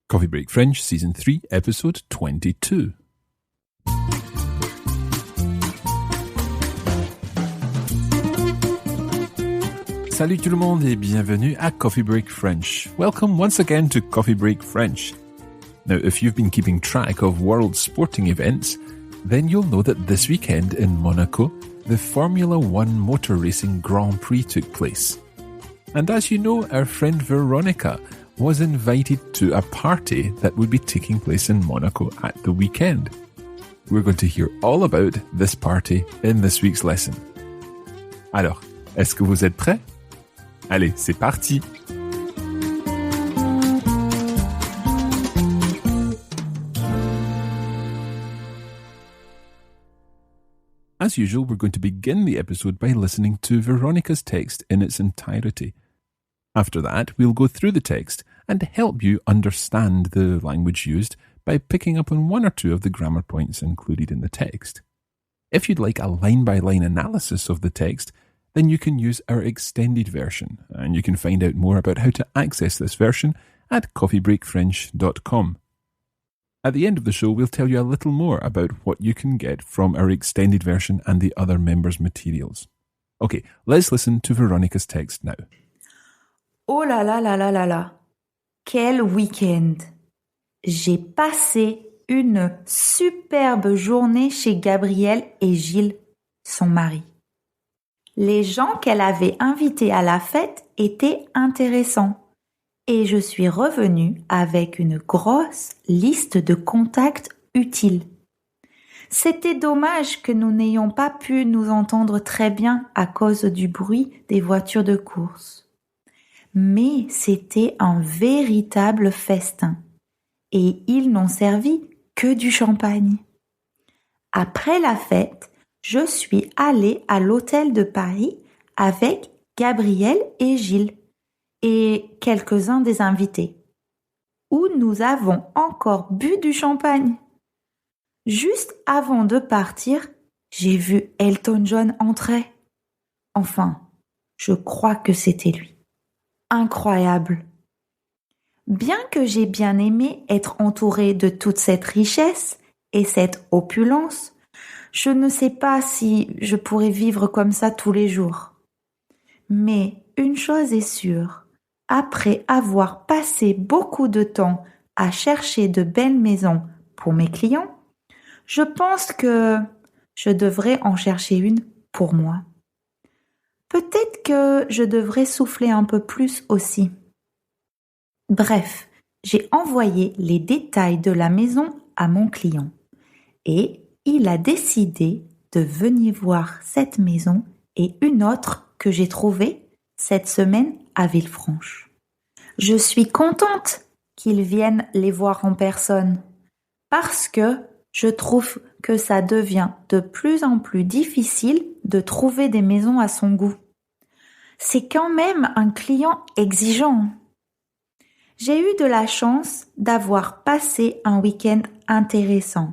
Coffee Break French, Season 3, Episode 22. Salut tout le monde et bienvenue à Coffee Break French. Welcome once again to Coffee Break French. Now, if you've been keeping track of world sporting events, then you'll know that this weekend in Monaco, the Formula One motor racing Grand Prix took place. And as you know, our friend Veronica was invited to a party that would be taking place in Monaco at the weekend. We're going to hear all about this party in this week's lesson. Alors, est-ce que vous êtes prêts? Allez, c'est parti! As usual, we're going to begin the episode by listening to Veronica's text in its entirety. After that, we'll go through the text and help you understand the language used by picking up on one or two of the grammar points included in the text. If you'd like a line-by-line analysis of the text, then you can use our extended version, and you can find out more about how to access this version at coffeebreakfrench.com. At the end of the show, we'll tell you a little more about what you can get from our extended version and the other members' materials. Okay, let's listen to Veronica's text now. Oh là là là là là là, quel week-end! J'ai passé une superbe journée chez Gabrielle et Gilles, son mari. Les gens qu'elle avait invités à la fête étaient intéressants et je suis revenue avec une grosse liste de contacts utiles. C'était dommage que nous n'ayons pas pu nous entendre très bien à cause du bruit des voitures de course. Mais c'était un véritable festin et ils n'ont servi que du champagne. Après la fête, je suis allée à l'hôtel de Paris avec Gabrielle et Gilles et quelques-uns des invités, où nous avons encore bu du champagne. Juste avant de partir, j'ai vu Elton John entrer. Enfin, je crois que c'était lui. Incroyable. Bien que j'ai bien aimé être entourée de toute cette richesse et cette opulence, je ne sais pas si je pourrais vivre comme ça tous les jours. Mais une chose est sûre, après avoir passé beaucoup de temps à chercher de belles maisons pour mes clients, je pense que je devrais en chercher une pour moi. Peut-être que je devrais souffler un peu plus aussi. Bref, j'ai envoyé les détails de la maison à mon client et il a décidé de venir voir cette maison et une autre que j'ai trouvée cette semaine à Villefranche. Je suis contente qu'il vienne les voir en personne parce que je trouve que ça devient de plus en plus difficile de trouver des maisons à son goût. C'est quand même un client exigeant. J'ai eu de la chance d'avoir passé un week-end intéressant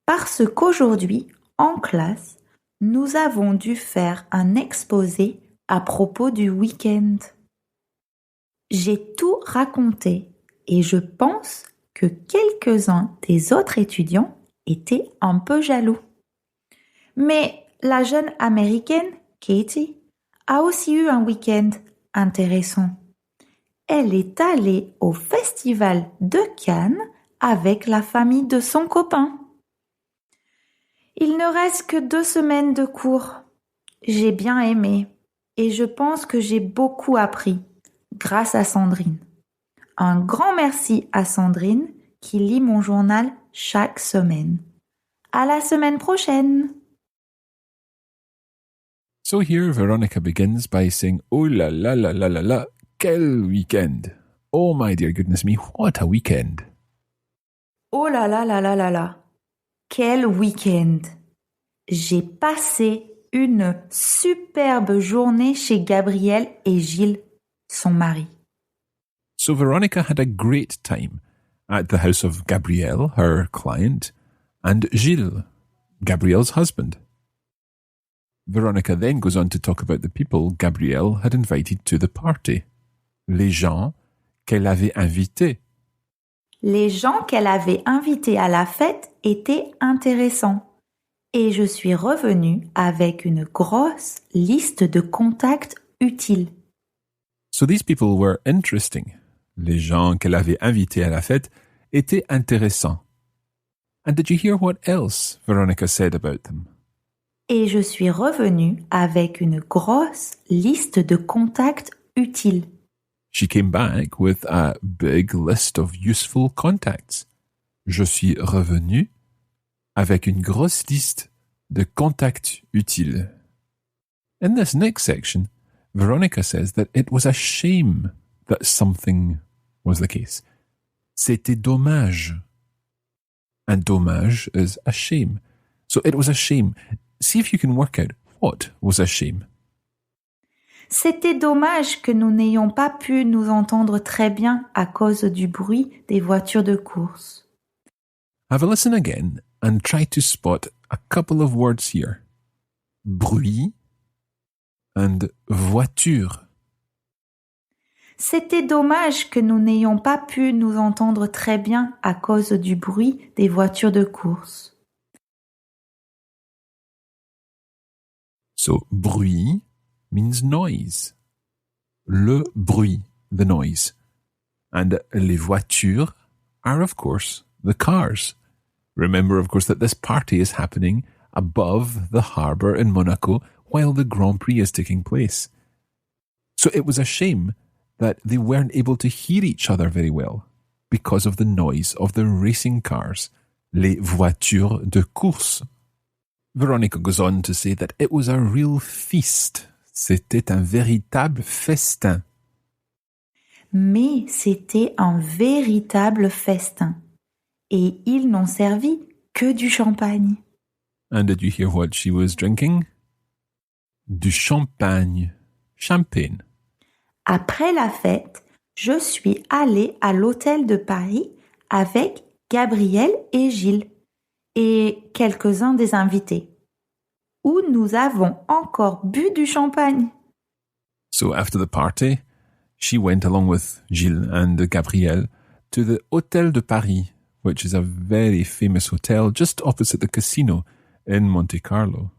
parce qu'aujourd'hui, en classe, nous avons dû faire un exposé à propos du week-end. J'ai tout raconté et je pense que quelques-uns des autres étudiants étaient un peu jaloux. Mais la jeune américaine, Katie, a aussi eu un week-end intéressant. Elle est allée au festival de Cannes avec la famille de son copain. Il ne reste que 2 semaines de cours. J'ai bien aimé et je pense que j'ai beaucoup appris grâce à Sandrine. Un grand merci à Sandrine qui lit mon journal chaque semaine. À la semaine prochaine! So here Veronica begins by saying, oh la la la la la la, quel weekend! Oh my dear goodness me, what a weekend! Oh là là là là là là, quel week-end! J'ai passé une superbe journée chez Gabrielle et Gilles, son mari. So Veronica had a great time at the house of Gabrielle, her client, and Gilles, Gabrielle's husband. Veronica then goes on to talk about the people Gabrielle had invited to the party. Les gens qu'elle avait invités. Les gens qu'elle avait invités à la fête étaient intéressants. Et je suis revenue avec une grosse liste de contacts utiles. So these people were interesting. Les gens qu'elle avait invités à la fête étaient intéressants. And did you hear what else Veronica said about them? Et je suis revenue avec une grosse liste de contacts utiles. She came back with a big list of useful contacts. Je suis revenue avec une grosse liste de contacts utiles. In this next section, Veronica says that it was a shame that something was the case. C'était dommage. And dommage is a shame. So it was a shame. See if you can work out what was a shame. C'était dommage que nous n'ayons pas pu nous entendre très bien à cause du bruit des voitures de course. Have a listen again and try to spot a couple of words here. Bruit and voiture. C'était dommage que nous n'ayons pas pu nous entendre très bien à cause du bruit des voitures de course. So, bruit means noise. Le bruit, the noise. And les voitures are, of course, the cars. Remember, of course, that this party is happening above the harbour in Monaco while the Grand Prix is taking place. So it was a shame that they weren't able to hear each other very well because of the noise of the racing cars, les voitures de course. Veronica goes on to say that it was a real feast. C'était un véritable festin. Mais c'était un véritable festin. Et ils n'ont servi que du champagne. And did you hear what she was drinking? Du champagne. Champagne. Après la fête, je suis allée à l'hôtel de Paris avec Gabriel et Gilles et quelques-uns des invités, où nous avons encore bu du champagne. So after the party, she went along with Gilles and Gabriel to the Hôtel de Paris, which is a very famous hotel just opposite the casino in Monte Carlo.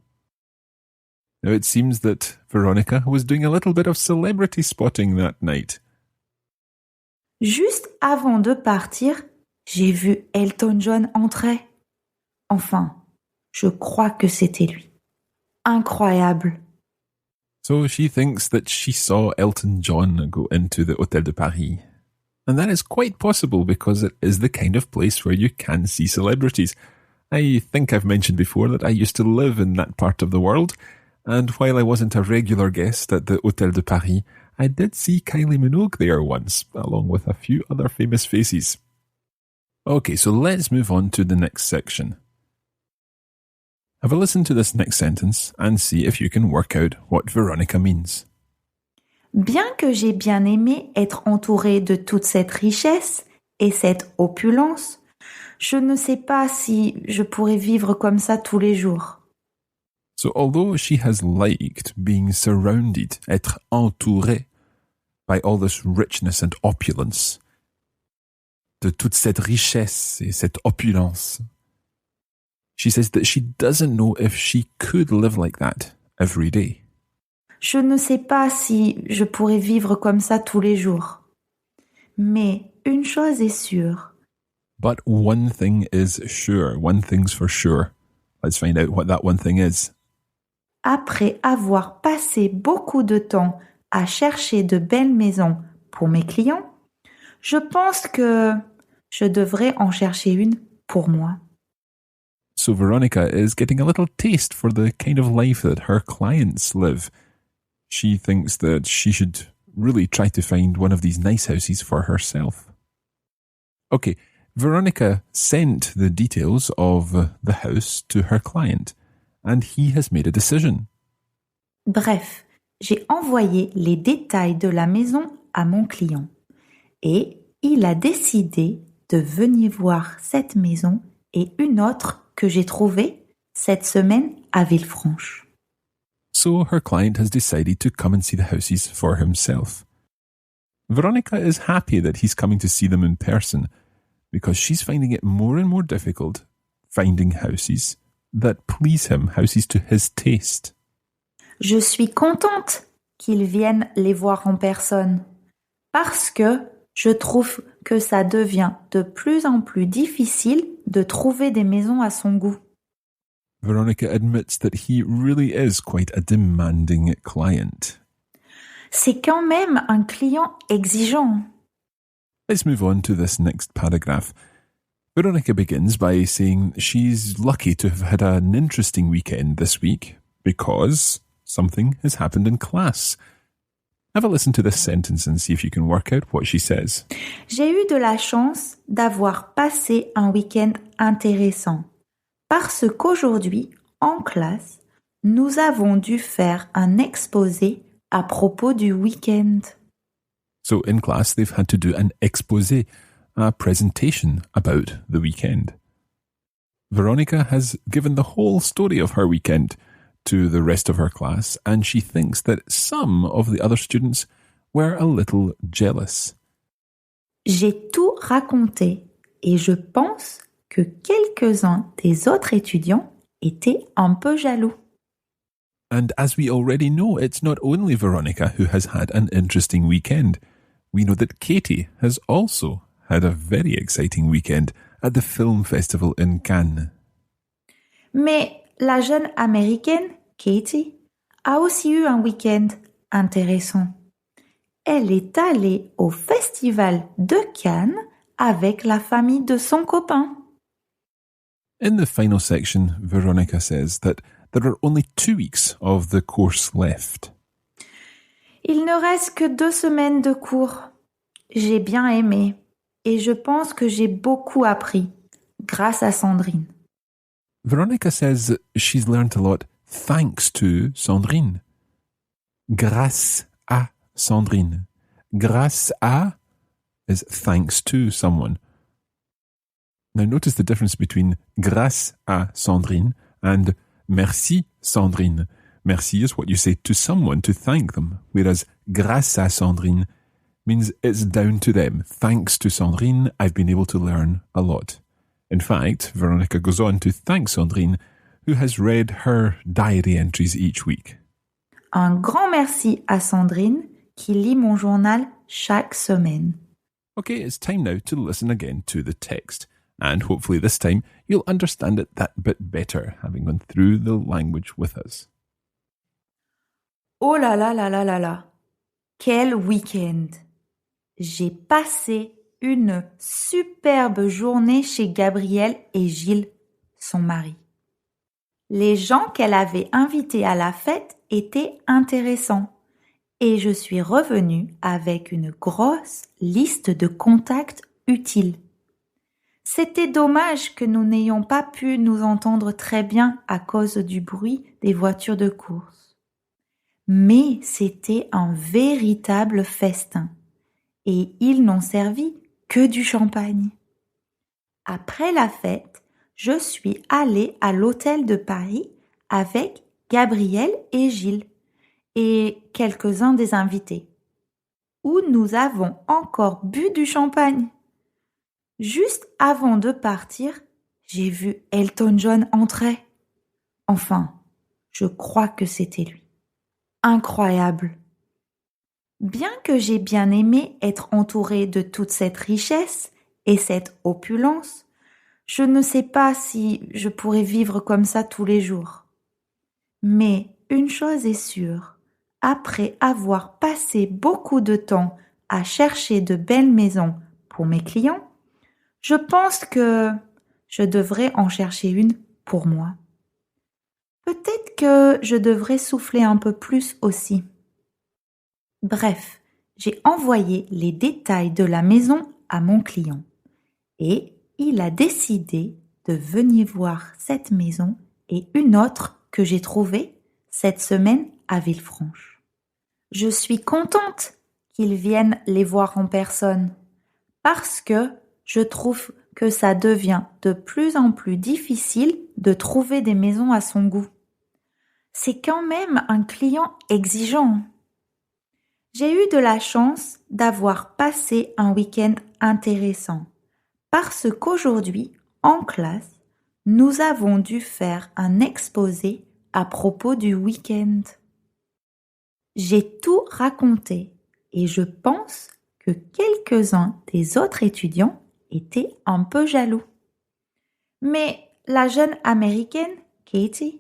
Now it seems that Veronica was doing a little bit of celebrity spotting that night. Juste avant de partir, j'ai vu Elton John entrer. Enfin, je crois que c'était lui. Incroyable. So she thinks that she saw Elton John go into the Hôtel de Paris. And that is quite possible because it is the kind of place where you can see celebrities. I think I've mentioned before that I used to live in that part of the world, and while I wasn't a regular guest at the Hôtel de Paris, I did see Kylie Minogue there once, along with a few other famous faces. Okay, so let's move on to the next section. Have a listen to this next sentence and see if you can work out what Veronica means. Bien que j'ai bien aimé être entourée de toute cette richesse et cette opulence, je ne sais pas si je pourrais vivre comme ça tous les jours. So although she has liked being surrounded, être entourée, by all this richness and opulence, de toute cette richesse et cette opulence, she says that she doesn't know if she could live like that every day. Je ne sais pas si je pourrais vivre comme ça tous les jours. Mais une chose est sûre. But one thing is sure. One thing's for sure. Let's find out what that one thing is. Après avoir passé beaucoup de temps à chercher de belles maisons pour mes clients, je pense que je devrais en chercher une pour moi. So Veronica is getting a little taste for the kind of life that her clients live. She thinks that she should really try to find one of these nice houses for herself. Okay, Veronica sent the details of the house to her client, and he has made a decision. Bref, j'ai envoyé les détails de la maison à mon client et il a décidé de venir voir cette maison et une autre que j'ai trouvée cette semaine à Villefranche. So her client has decided to come and see the houses for himself. Veronica is happy that he's coming to see them in person, because she's finding it more and more difficult finding houses that please him, houses to his taste. Je suis contente qu'ils viennent les voir en personne parce que je trouve que ça devient de plus en plus difficile de trouver des maisons à son goût. Veronica admits that he really is quite a demanding client. C'est quand même un client exigeant. Let's move on to this next paragraph. Veronica begins by saying she's lucky to have had an interesting weekend this week because something has happened in class. Have a listen to this sentence and see if you can work out what she says. J'ai eu de la chance d'avoir passé un week-end intéressant parce qu'aujourd'hui, en classe, nous avons dû faire un exposé à propos du week-end. So in class, they've had to do an exposé, a presentation about the weekend. Veronica has given the whole story of her weekend to the rest of her class, and she thinks that some of the other students were a little jealous. J'ai tout raconté et je pense que quelques-uns des autres étudiants étaient un peu jaloux. And as we already know, it's not only Veronica who has had an interesting weekend. We know that Katie has also had a very exciting weekend at the film festival in Cannes. Mais la jeune américaine, Katie, a aussi eu un week-end intéressant. Elle est allée au festival de Cannes avec la famille de son copain. In the final section, Veronica says that there are only 2 weeks of the course left. Il ne reste que 2 semaines de cours. J'ai bien aimé et je pense que j'ai beaucoup appris grâce à Sandrine. Veronica says she's learnt a lot thanks to Sandrine. Grâce à Sandrine. Grâce à is thanks to someone. Now notice the difference between grâce à Sandrine and merci Sandrine. Merci is what you say to someone to thank them, whereas grâce à Sandrine means it's down to them. Thanks to Sandrine, I've been able to learn a lot. In fact, Veronica goes on to thank Sandrine, who has read her diary entries each week. Un grand merci à Sandrine qui lit mon journal chaque semaine. Okay, it's time now to listen again to the text. And hopefully this time you'll understand it that bit better, having gone through the language with us. Oh là là là là là là! Quel week-end! J'ai passé une superbe journée chez Gabrielle et Gilles, son mari. Les gens qu'elle avait invités à la fête étaient intéressants et je suis revenue avec une grosse liste de contacts utiles. C'était dommage que nous n'ayons pas pu nous entendre très bien à cause du bruit des voitures de course. Mais c'était un véritable festin et ils n'ont servi que du champagne. Après la fête, je suis allée à l'hôtel de Paris avec Gabrielle et Gilles et quelques-uns des invités, où nous avons encore bu du champagne. Juste avant de partir, j'ai vu Elton John entrer. Enfin, je crois que c'était lui. Incroyable. Bien que j'ai bien aimé être entourée de toute cette richesse et cette opulence, je ne sais pas si je pourrais vivre comme ça tous les jours. Mais une chose est sûre, après avoir passé beaucoup de temps à chercher de belles maisons pour mes clients, je pense que je devrais en chercher une pour moi. Peut-être que je devrais souffler un peu plus aussi. Bref, j'ai envoyé les détails de la maison à mon client et il a décidé de venir voir cette maison et une autre que j'ai trouvée cette semaine à Villefranche. Je suis contente qu'ils viennent les voir en personne parce que je trouve que ça devient de plus en plus difficile de trouver des maisons à son goût. C'est quand même un client exigeant. J'ai eu de la chance d'avoir passé un week-end intéressant parce qu'aujourd'hui, en classe, nous avons dû faire un exposé à propos du week-end. J'ai tout raconté et je pense que quelques-uns des autres étudiants étaient un peu jaloux. Mais la jeune américaine, Katie,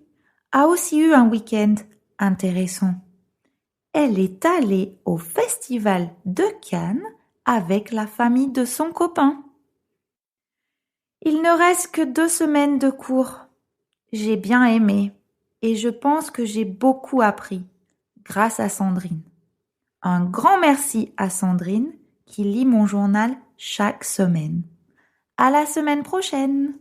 a aussi eu un week-end intéressant. Elle est allée au festival de Cannes avec la famille de son copain. Il ne reste que 2 semaines de cours. J'ai bien aimé et je pense que j'ai beaucoup appris grâce à Sandrine. Un grand merci à Sandrine qui lit mon journal chaque semaine. À la semaine prochaine!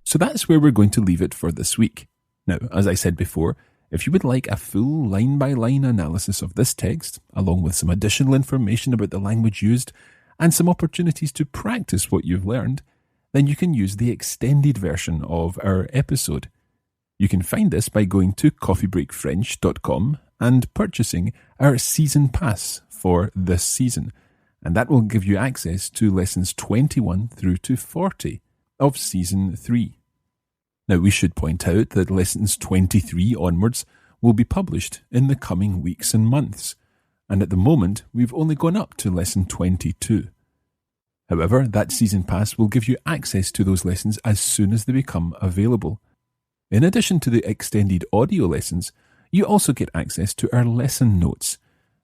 So that's where we're going to leave it for this week. Now, as I said before, if you would like a full line-by-line analysis of this text, along with some additional information about the language used, and some opportunities to practice what you've learned, then you can use the extended version of our episode. You can find this by going to coffeebreakfrench.com and purchasing our season pass for this season, and that will give you access to lessons 21 through to 40 of season 3. Now, we should point out that lessons 23 onwards will be published in the coming weeks and months, and at the moment we've only gone up to lesson 22. However, that season pass will give you access to those lessons as soon as they become available. In addition to the extended audio lessons, you also get access to our lesson notes,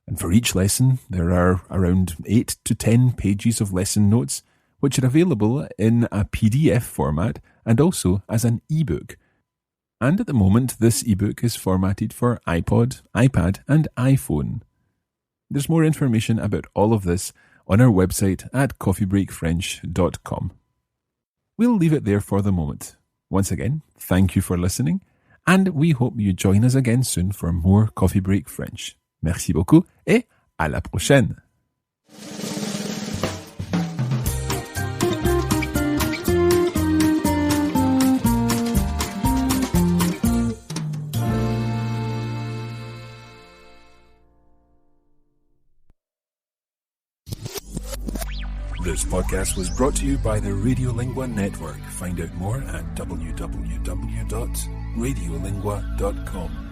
and for each lesson there are around 8 to 10 pages of lesson notes, which are available in a PDF format and also as an ebook. And at the moment, this ebook is formatted for iPod, iPad, and iPhone. There's more information about all of this on our website at coffeebreakfrench.com. We'll leave it there for the moment. Once again, thank you for listening, and we hope you join us again soon for more Coffee Break French. Merci beaucoup et à la prochaine! This podcast was brought to you by the Radiolingua Network. Find out more at www.radiolingua.com.